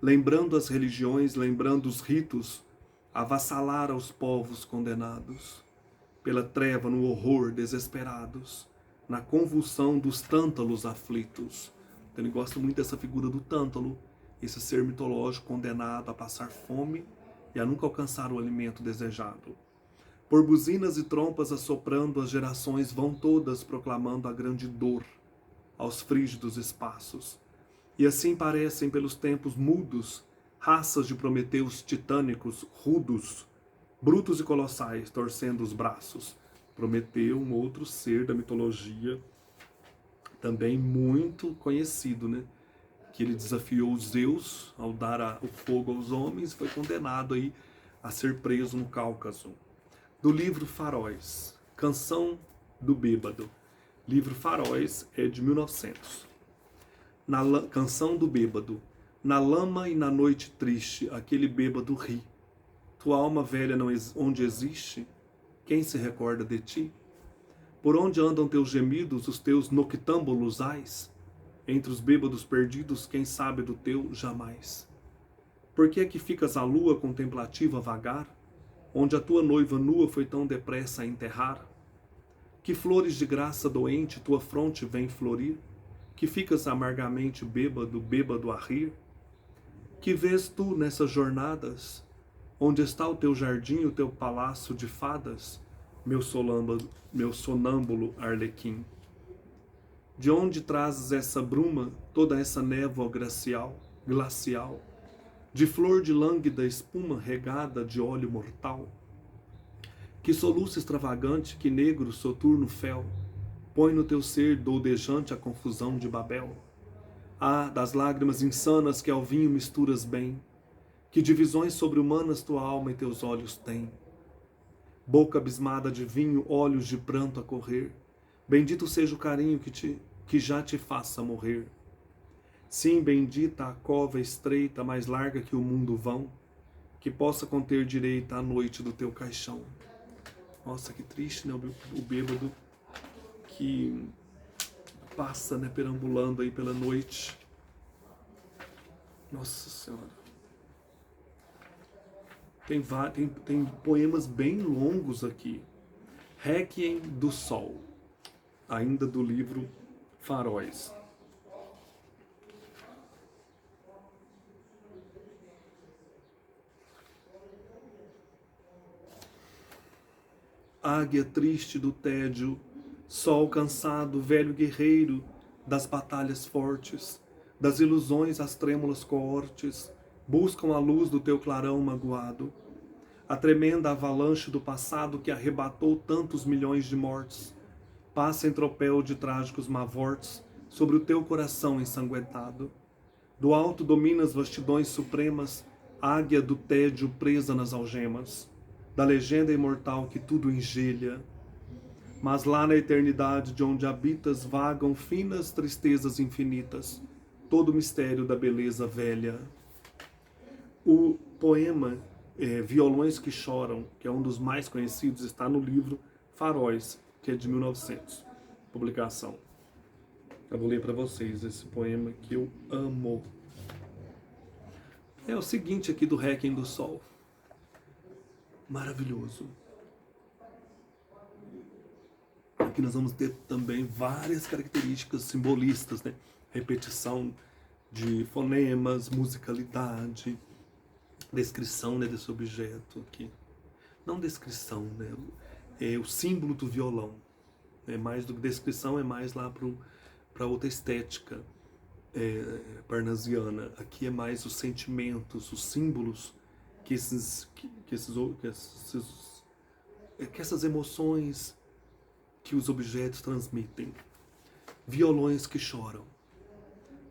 Lembrando as religiões, lembrando os ritos, avassalara os povos condenados, pela treva no horror desesperados, na convulsão dos tântalos aflitos. Então ele gosta muito dessa figura do tântalo, esse ser mitológico condenado a passar fome e a nunca alcançar o alimento desejado. Por buzinas e trompas assoprando, as gerações vão todas proclamando a grande dor aos frígidos espaços. E assim parecem pelos tempos mudos, raças de Prometeus titânicos, rudos, brutos e colossais, torcendo os braços. Prometeu, um outro ser da mitologia, também muito conhecido, né? Que ele desafiou Zeus ao dar o fogo aos homens e foi condenado aí a ser preso no Cáucaso. Do livro Faróis, Canção do Bêbado. Livro Faróis é de 1900. Canção do Bêbado. Na lama e na noite triste, aquele bêbado ri. Tua alma velha onde existe? Quem se recorda de ti? Por onde andam teus gemidos, os teus noctâmbulos ais? Entre os bêbados perdidos, quem sabe do teu jamais? Por que é que ficas à lua contemplativa a vagar, onde a tua noiva nua foi tão depressa a enterrar? Que flores de graça doente tua fronte vem florir? Que ficas amargamente bêbado, bêbado a rir? Que vês tu nessas jornadas? Onde está o teu jardim, o teu palácio de fadas, meu sonâmbulo arlequim? De onde trazes essa bruma, toda essa névoa glacial, de flor de lânguida espuma regada de óleo mortal? Que soluço extravagante, que negro soturno fel, põe no teu ser doudejante a confusão de Babel? Ah, das lágrimas insanas que ao vinho misturas bem, que divisões sobre-humanas tua alma e teus olhos têm. Boca abismada de vinho, olhos de pranto a correr, bendito seja o carinho que já te faça morrer. Sim, bendita a cova estreita, mais larga que o mundo vão, que possa conter direita a noite do teu caixão. Nossa, que triste, né? O bêbado que passa, né, perambulando aí pela noite. Nossa Senhora. Tem poemas bem longos aqui. Requiem do Sol, ainda do livro Faróis. Águia triste do tédio, sol cansado, velho guerreiro das batalhas fortes, das ilusões as trêmulas coortes, buscam a luz do teu clarão magoado. A tremenda avalanche do passado que arrebatou tantos milhões de mortes, passa em tropel de trágicos mavortes sobre o teu coração ensanguentado. Do alto domina as vastidões supremas, águia do tédio presa nas algemas, da legenda imortal que tudo engelha. Mas lá na eternidade de onde habitas vagam finas tristezas infinitas, todo o mistério da beleza velha. O poema Violões que Choram, que é um dos mais conhecidos, está no livro Faróis, que é de 1900, publicação. Eu vou ler para vocês esse poema que eu amo. É o seguinte aqui do Requiem do Sol. Maravilhoso. Aqui nós vamos ter também várias características simbolistas, né? Repetição de fonemas, musicalidade, descrição, né, desse objeto aqui. Não descrição, né? É o símbolo do violão. É mais do que descrição, é mais lá para outra estética parnasiana. Aqui é mais os sentimentos, os símbolos que essas emoções que os objetos transmitem. Violões que choram.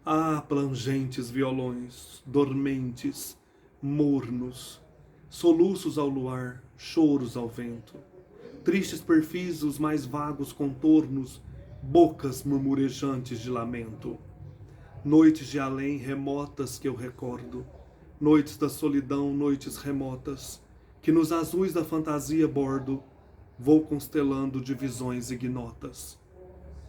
Ah, plangentes violões, dormentes, mornos, soluços ao luar, choros ao vento, tristes perfis os mais vagos contornos, bocas murmurejantes de lamento. Noites de além remotas que eu recordo, noites da solidão, noites remotas, que nos azuis da fantasia bordo, vou constelando de visões ignotas.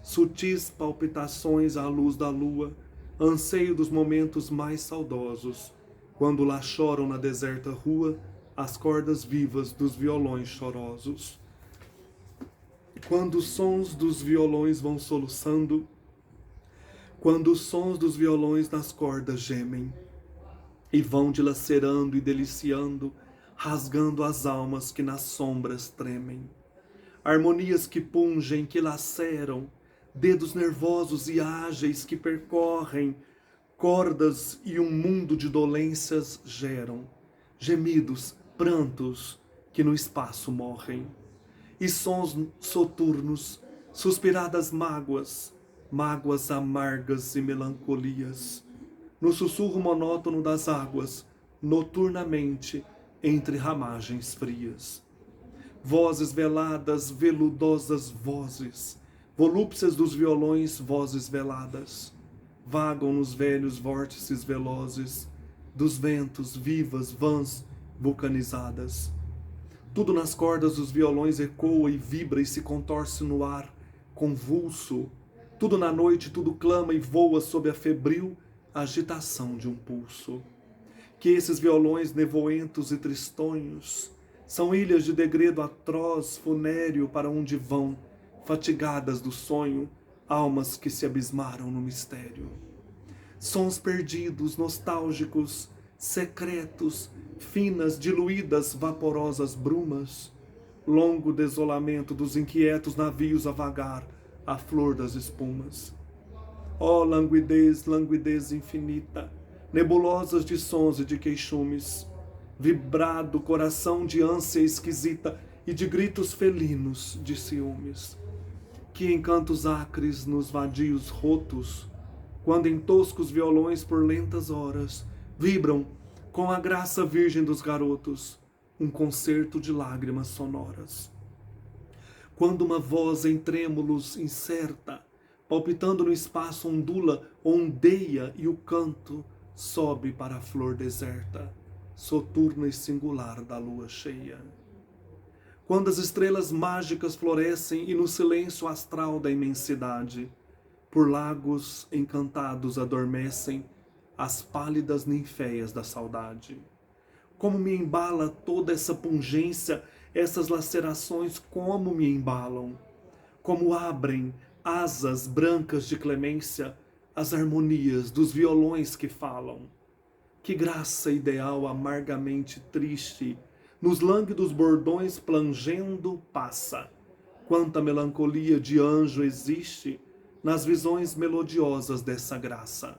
Sutis palpitações à luz da lua, anseio dos momentos mais saudosos, quando lá choram na deserta rua as cordas vivas dos violões chorosos. Quando os sons dos violões vão soluçando, quando os sons dos violões nas cordas gemem, e vão dilacerando e deliciando, rasgando as almas que nas sombras tremem. Harmonias que pungem, que laceram, dedos nervosos e ágeis que percorrem cordas e um mundo de dolências geram, gemidos, prantos que no espaço morrem, e sons soturnos, suspiradas mágoas, mágoas amargas e melancolias, no sussurro monótono das águas, noturnamente entre ramagens frias. Vozes veladas, veludosas vozes, volúpcias dos violões, vozes veladas, vagam nos velhos vórtices velozes dos ventos, vivas, vãs, vulcanizadas. Tudo nas cordas dos violões ecoa e vibra e se contorce no ar, convulso. Tudo na noite, tudo clama e voa sob a febril agitação de um pulso. Que esses violões nevoentos e tristonhos são ilhas de degredo atroz, funéreo, para onde vão, fatigadas do sonho, almas que se abismaram no mistério. Sons perdidos, nostálgicos, secretos, finas, diluídas, vaporosas brumas, longo desolamento dos inquietos navios a vagar à flor das espumas. Ó languidez, languidez infinita, nebulosas de sons e de queixumes, vibrado coração de ânsia esquisita e de gritos felinos de ciúmes. Que encantos acres nos vadios rotos, quando em toscos violões por lentas horas vibram, com a graça virgem dos garotos, um concerto de lágrimas sonoras. Quando uma voz em trêmulos incerta, palpitando no espaço ondula, ondeia e o canto sobe para a flor deserta, soturna e singular da lua cheia. Quando as estrelas mágicas florescem e no silêncio astral da imensidade, por lagos encantados adormecem as pálidas ninféias da saudade. Como me embala toda essa pungência, essas lacerações, como me embalam. Como abrem asas brancas de clemência as harmonias dos violões que falam. Que graça ideal amargamente triste, nos lânguidos bordões plangendo passa. Quanta melancolia de anjo existe nas visões melodiosas dessa graça.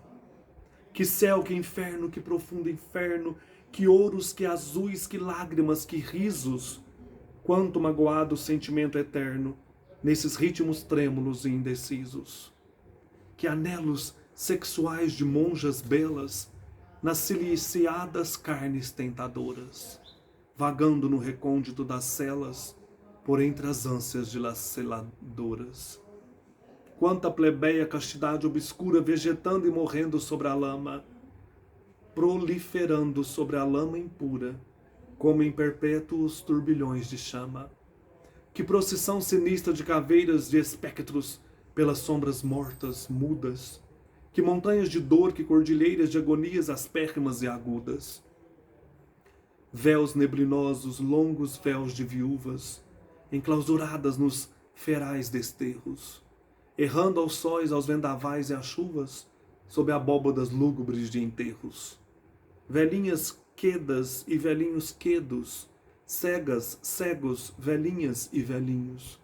Que céu, que inferno, que profundo inferno, que ouros, que azuis, que lágrimas, que risos. Quanto magoado sentimento eterno nesses ritmos trêmulos e indecisos. Que anelos sexuais de monjas belas nas siliciadas carnes tentadoras, vagando no recôndito das celas, por entre as ânsias dilaceradoras. Quanta plebeia castidade obscura vegetando e morrendo sobre a lama, proliferando sobre a lama impura, como em perpétuos turbilhões de chama. Que procissão sinistra de caveiras de espectros pelas sombras mortas, mudas. Que montanhas de dor, que cordilheiras de agonias aspérrimas e agudas. Véus neblinosos, longos véus de viúvas, enclausuradas nos ferais desterros, errando aos sóis, aos vendavais e às chuvas, sob abóbadas lúgubres de enterros. Velhinhas quedas e velhinhos quedos, cegas, cegos, velhinhas e velhinhos,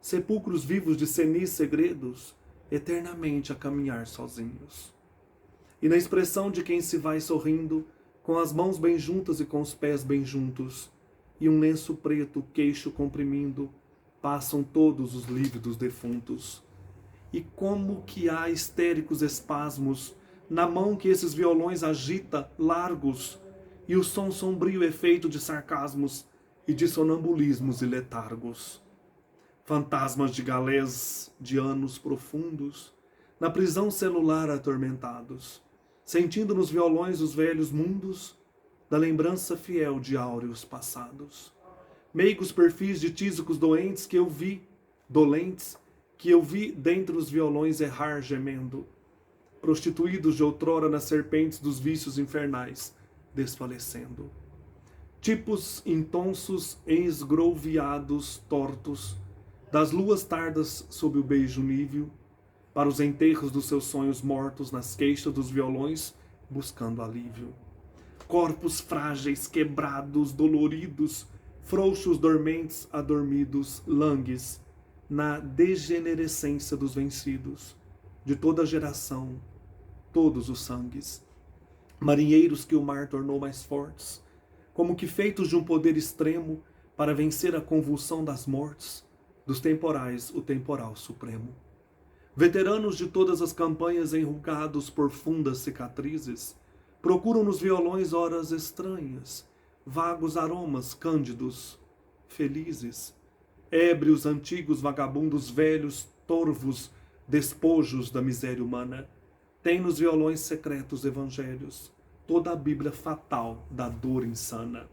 sepulcros vivos de senis segredos, eternamente a caminhar sozinhos. E na expressão de quem se vai sorrindo, com as mãos bem juntas e com os pés bem juntos, e um lenço preto, queixo comprimindo, passam todos os lívidos defuntos. E como que há histéricos espasmos na mão que esses violões agita, largos, e o som sombrio efeito de sarcasmos e de sonambulismos e letargos. Fantasmas de galés de anos profundos, na prisão celular atormentados, sentindo nos violões os velhos mundos da lembrança fiel de áureos passados. Meigos perfis de tísicos doentes que eu vi, dolentes, que eu vi dentre os violões errar gemendo, prostituídos de outrora nas serpentes dos vícios infernais, desfalecendo. Tipos intonsos, esgrouviados, tortos, das luas tardas sob o beijo níveo, para os enterros dos seus sonhos mortos nas queixas dos violões, buscando alívio. Corpos frágeis, quebrados, doloridos, frouxos, dormentes, adormidos, langues, na degenerescência dos vencidos, de toda a geração, todos os sangues. Marinheiros que o mar tornou mais fortes, como que feitos de um poder extremo para vencer a convulsão das mortes, dos temporais o temporal supremo. Veteranos de todas as campanhas enrugados por fundas cicatrizes, procuram nos violões horas estranhas, vagos aromas cândidos, felizes, ébrios antigos vagabundos velhos, torvos, despojos da miséria humana, tem nos violões secretos evangelhos toda a Bíblia fatal da dor insana.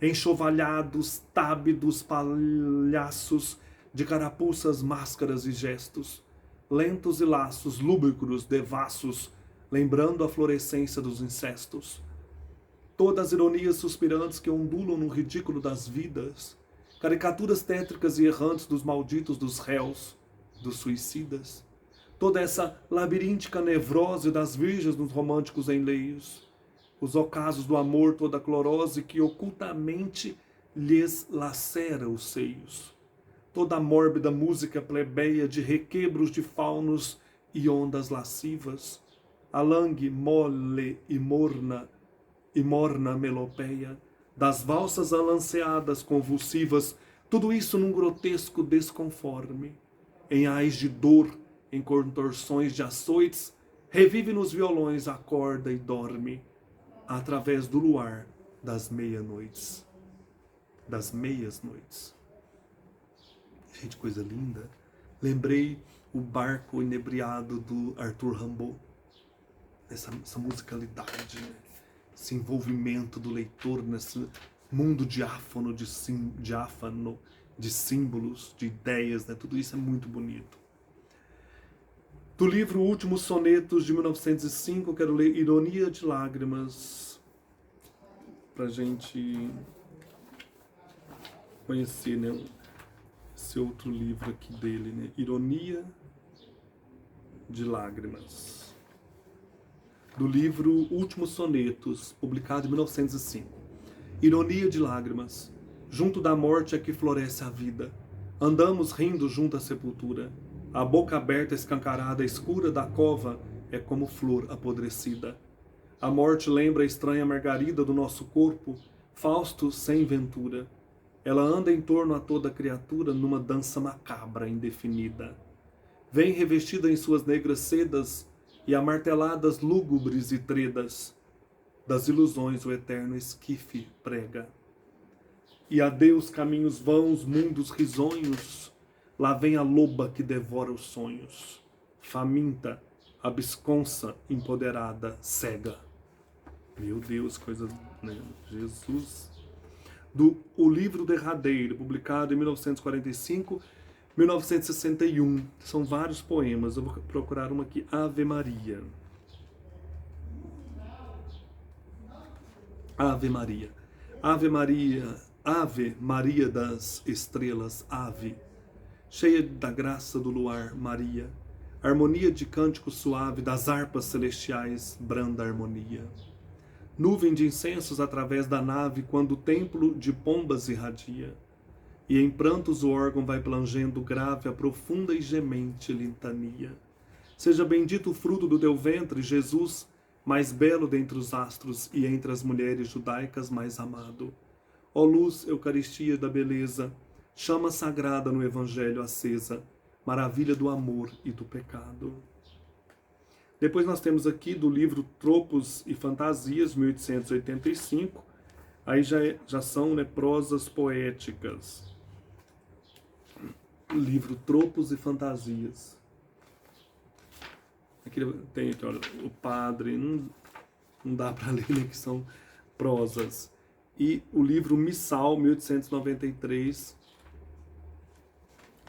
Enxovalhados, tábidos palhaços de carapuças, máscaras e gestos, lentos e laços, lúbricos, devassos, lembrando a florescência dos incestos. Todas as ironias suspirantes que ondulam no ridículo das vidas, caricaturas tétricas e errantes dos malditos, dos réus, dos suicidas. Toda essa labiríntica nevrose das virgens nos românticos enleios, os ocasos do amor, toda a clorose que ocultamente lhes lacera os seios. Toda a mórbida música plebeia de requebros de faunos e ondas lascivas, a langue mole e morna melopeia, das valsas alanceadas convulsivas, tudo isso num grotesco desconforme, em ais de dor, em contorções de açoites, revive nos violões, acorda e dorme, através do luar das meia-noites, das meias-noites. Gente, coisa linda. Lembrei o barco inebriado do Arthur Rimbaud. Essa musicalidade, né? Esse envolvimento do leitor nesse mundo diáfano de símbolos, de ideias, né? Tudo isso é muito bonito. Do livro Últimos Sonetos, de 1905, quero ler Ironia de Lágrimas, pra gente conhecer, né? Esse outro livro aqui dele, né? Ironia de Lágrimas. Do livro Últimos Sonetos, publicado em 1905. Ironia de lágrimas. Junto da morte é que floresce a vida. Andamos rindo junto à sepultura. A boca aberta, escancarada, escura da cova é como flor apodrecida. A morte lembra a estranha margarida do nosso corpo, Fausto sem ventura. Ela anda em torno a toda criatura numa dança macabra indefinida. Vem revestida em suas negras sedas e amarteladas lúgubres e tredas. Das ilusões o eterno esquife prega. E adeus caminhos vãos, mundos risonhos, lá vem a loba que devora os sonhos. Faminta, absconsa, empoderada, cega. Meu Deus, coisa, né? Jesus. do O Livro Derradeiro, publicado em 1945, 1961. São vários poemas. Eu vou procurar uma aqui. Ave Maria. Ave Maria. Ave Maria. Ave Maria das estrelas. Ave. Cheia da graça do luar, Maria. Harmonia de cântico suave das harpas celestiais, branda harmonia. Nuvem de incensos através da nave, quando o templo de pombas irradia. E em prantos o órgão vai plangendo grave a profunda e gemente litania. Seja bendito o fruto do teu ventre, Jesus, mais belo dentre os astros e entre as mulheres judaicas mais amado. Ó luz, Eucaristia da beleza, chama sagrada no Evangelho acesa, maravilha do amor e do pecado. Depois nós temos aqui do livro Tropos e Fantasias, 1885, aí já são, né, prosas poéticas. Livro Tropos e Fantasias. Aqui tem aqui, olha, o padre, não dá para ler, né, que são prosas. E o livro Missal, 1893,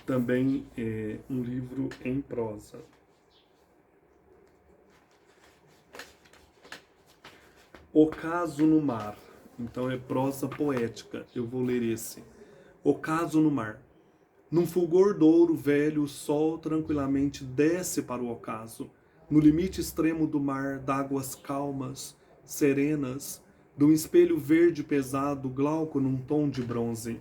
também é um livro em prosa. Ocaso no Mar, então é prosa poética, eu vou ler esse. Ocaso no Mar. Num fulgor douro velho, o sol tranquilamente desce para o ocaso, no limite extremo do mar, d'águas calmas, serenas, de um espelho verde pesado, glauco num tom de bronze.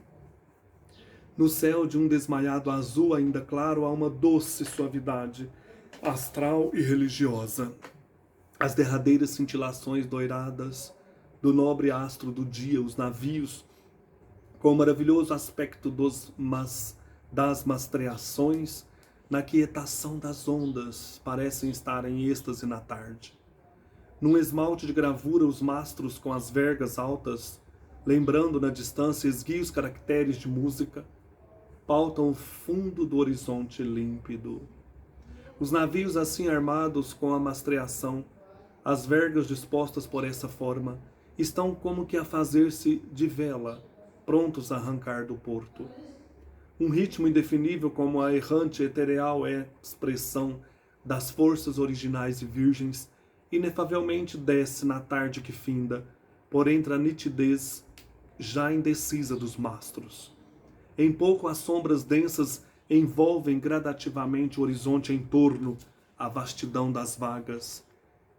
No céu de um desmaiado azul ainda claro há uma doce suavidade, astral e religiosa. As derradeiras cintilações doiradas do nobre astro do dia, os navios, com o maravilhoso aspecto das mastreações, na quietação das ondas, parecem estar em êxtase na tarde. Num esmalte de gravura, os mastros com as vergas altas, lembrando na distância esguios caracteres de música, pautam o fundo do horizonte límpido. Os navios assim armados com a mastreação, as vergas dispostas por essa forma, estão como que a fazer-se de vela, prontos a arrancar do porto. Um ritmo indefinível como a errante etereal expressão das forças originais e virgens, inefavelmente desce na tarde que finda, por entre a nitidez já indecisa dos mastros. Em pouco as sombras densas envolvem gradativamente o horizonte em torno, a vastidão das vagas.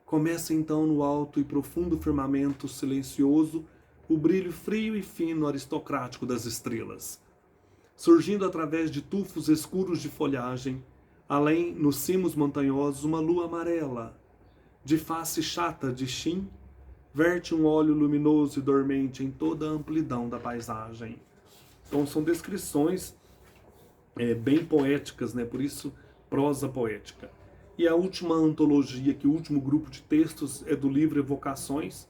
Começa então no alto e profundo firmamento silencioso o brilho frio e fino aristocrático das estrelas. Surgindo através de tufos escuros de folhagem, além, nos cimos montanhosos, uma lua amarela, de face chata de chim, verte um óleo luminoso e dormente em toda a amplidão da paisagem. Então são descrições bem poéticas, né? Por isso prosa poética. E a última antologia, que o último grupo de textos é do livro Evocações,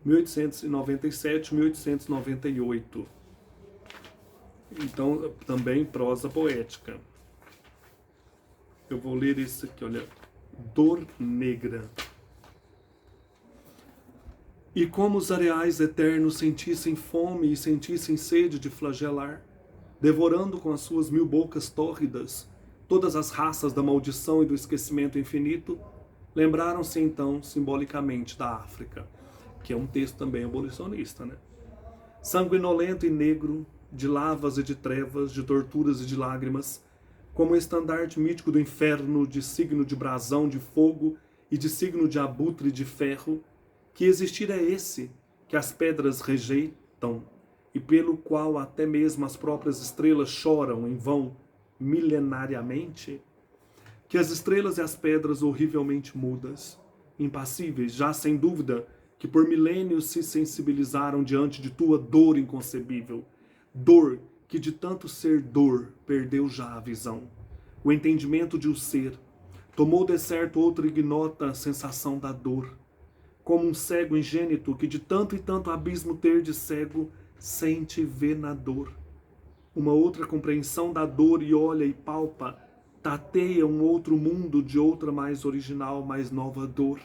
1897-1898. Então, também prosa poética. Eu vou ler esse aqui, olha. Dor Negra. E como os areais eternos sentissem fome e sentissem sede de flagelar, devorando com as suas 1000 bocas tórridas todas as raças da maldição e do esquecimento infinito, lembraram-se então simbolicamente da África, que é um texto também abolicionista, né? Sanguinolento e negro, de lavas e de trevas, de torturas e de lágrimas, como o estandarte mítico do inferno, de signo de brasão de fogo e de signo de abutre de ferro, que existir é esse que as pedras rejeitam e pelo qual até mesmo as próprias estrelas choram em vão milenariamente? Que as estrelas e as pedras horrivelmente mudas, impassíveis, já sem dúvida, que por milênios se sensibilizaram diante de tua dor inconcebível, dor que de tanto ser dor perdeu já a visão, o entendimento de o ser, tomou de certo outra ignota sensação da dor, como um cego ingênito que de tanto e tanto abismo ter de cego, sente e vê na dor uma outra compreensão da dor e olha e palpa, tateia um outro mundo de outra mais original, mais nova dor.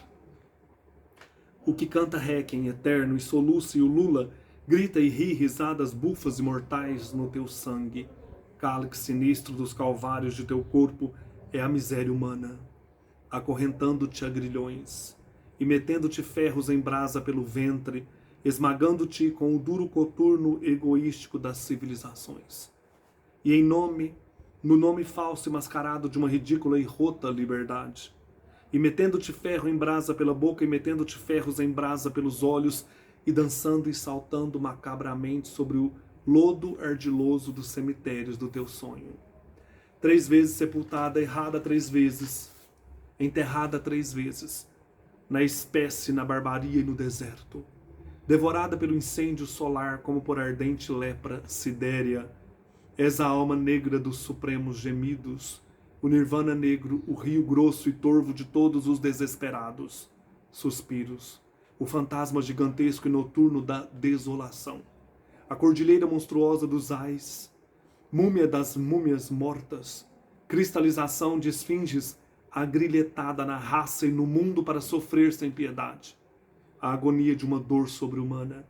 O que canta Requiem eterno e soluça e ulula, Grita e ri risadas bufas e mortais no teu sangue. Cálice sinistro dos calvários de teu corpo é a miséria humana, acorrentando-te a grilhões e metendo-te ferros em brasa pelo ventre, esmagando-te com o duro coturno egoístico das civilizações. E no nome falso e mascarado de uma ridícula e rota liberdade, e metendo-te ferro em brasa pela boca e metendo-te ferros em brasa pelos olhos, e dançando e saltando macabramente sobre o lodo ardiloso dos cemitérios do teu sonho. 3 vezes sepultada, errada 3 vezes, enterrada 3 vezes, na espécie, na barbaria e no deserto, devorada pelo incêndio solar como por ardente lepra sidérea, és a alma negra dos supremos gemidos, o nirvana negro, o rio grosso e torvo de todos os desesperados suspiros, o fantasma gigantesco e noturno da desolação, a cordilheira monstruosa dos ais, múmia das múmias mortas, cristalização de esfinges agrilhetada na raça e no mundo para sofrer sem piedade, a agonia de uma dor sobre-humana,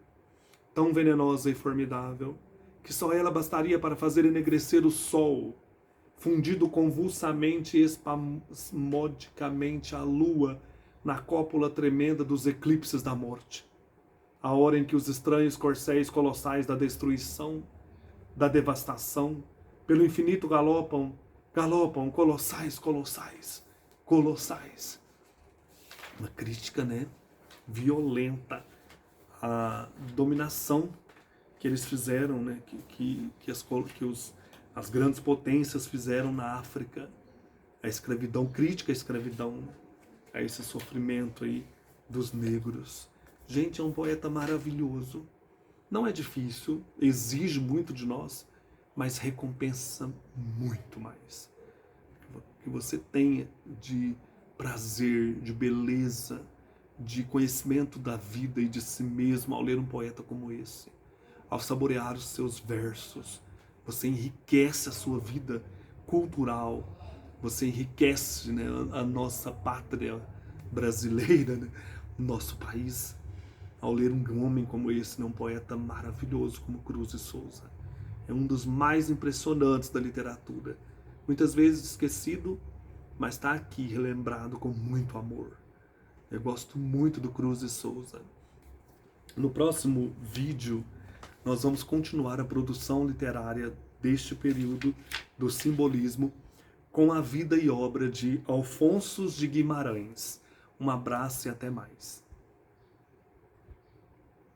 tão venenosa e formidável, que só ela bastaria para fazer enegrecer o sol, fundido convulsamente e espasmodicamente a lua na cópula tremenda dos eclipses da morte. A hora em que os estranhos corcéis colossais da destruição, da devastação, pelo infinito galopam, colossais, colossais, colossais. Uma crítica, né, violenta à dominação que eles fizeram, né, que as grandes potências fizeram na África, a escravidão, crítica à escravidão, a esse sofrimento aí dos negros. Gente, é um poeta maravilhoso. Não é difícil, exige muito de nós, mas recompensa muito mais. Que você tenha de prazer, de beleza, de conhecimento da vida e de si mesmo ao ler um poeta como esse. Ao saborear os seus versos, você enriquece a sua vida cultural, você enriquece, né, a nossa pátria brasileira, né, o nosso país, ao ler um homem como esse, né, um poeta maravilhoso como Cruz de Souza. É um dos mais impressionantes da literatura. Muitas vezes esquecido, mas está aqui relembrado com muito amor. Eu gosto muito do Cruz de Souza. No próximo vídeo, nós vamos continuar a produção literária deste período do simbolismo com a vida e obra de Alfonso de Guimarães. Um abraço e até mais.